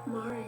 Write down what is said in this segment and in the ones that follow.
Mari.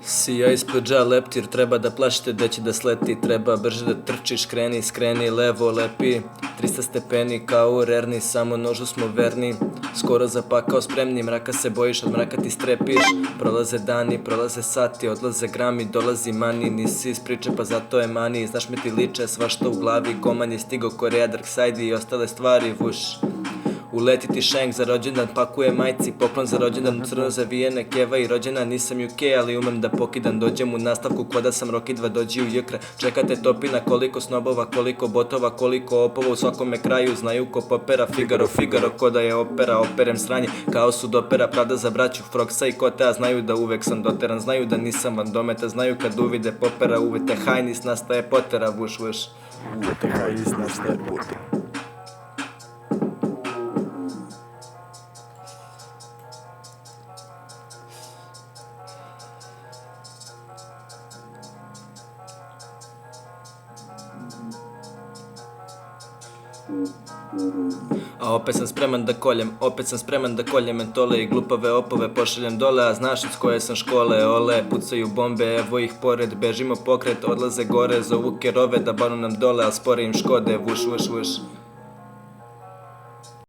Sija ispod dža leptir, treba da plašite da će da sleti, treba brže da trčiš, kreni, skreni, levo, lepi 300 stepeni kao rerni, samo nožu smo verni, skoro zapakao spremni, mraka se bojiš, od mraka ti strepiš, prolaze dani, prolaze sati, odlaze grami, dolazi mani, nisi iz priče pa zato je mani, znaš me ti liče, svašta u glavi, goman je stigo Korea, Darkside i ostale stvari, vuš. Uletiti šenk za rođendan, pakuje majci, poklon za rođendan, crno zavijene keva i rođena, nisam UK, ali umem da pokidam, dođem u nastavku ko da sam Rocky 2, dođi u jekra, čekate topina, koliko snobova, koliko botova, koliko opova, u svakome kraju, znaju ko popera, Figaro, Figaro, ko da je opera, operem sranje, kao sud opera, pravda za braću, Froksa i Kotea, znaju da uvek sam doteran, znaju da nisam van dometa, znaju kad uvide popera, uvete hajnis, nastaje potera, vuš, vuš. Uvete hajnis, nastaje potera. A opet sam spreman da koljem, opet sam spreman da koljem mentole i glupave opove pošaljem dole, a znaš iz koje sam škole, ole, pucaju bombe, evo ih pored, bežimo pokret, odlaze gore, zovu kerove da banu nam dole, a spore im Škode, vuš, vuš, vuš.